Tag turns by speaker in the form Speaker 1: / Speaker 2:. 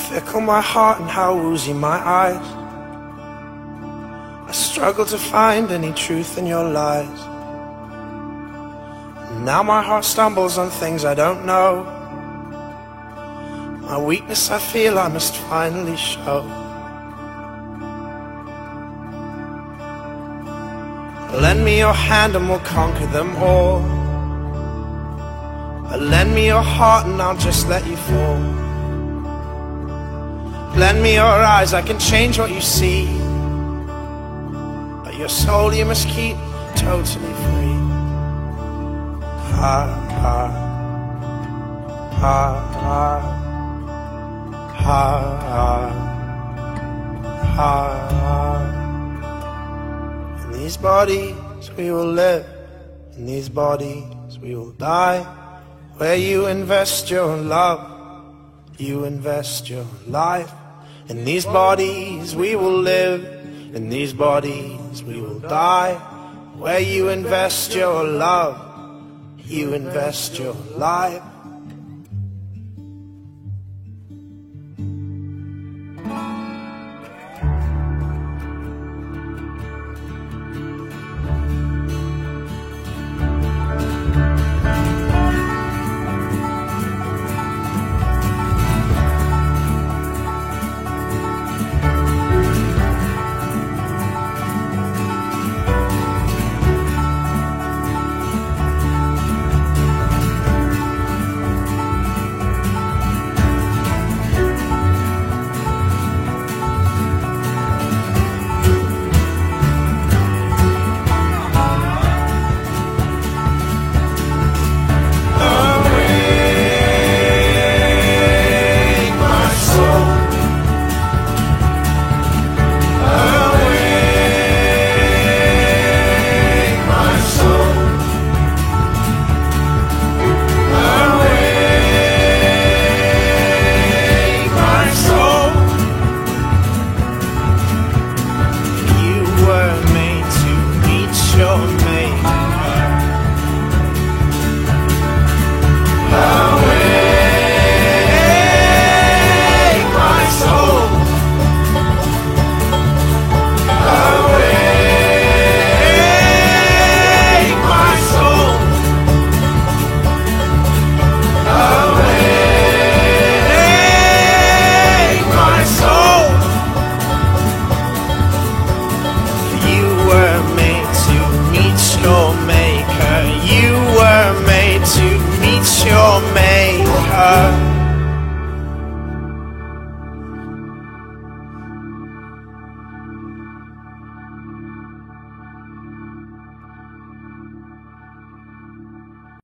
Speaker 1: fickle my heart and how woozy my eyes. I struggle to find any truth in your lies. Now my heart stumbles on things I don't know. My weakness I feel I must finally show. Lend me your hand and we'll conquer them all. Lend me your heart and I'll just let you fall. Lend me your eyes, I can change what you see, but your soul you must keep totally free. Ha ha ha ha ha ha ha. In these bodies we will live, in these bodies we will die. Where you invest your love, you invest your life. In these bodies we will live, in these bodies we will die. Where you invest your love, you invest your life.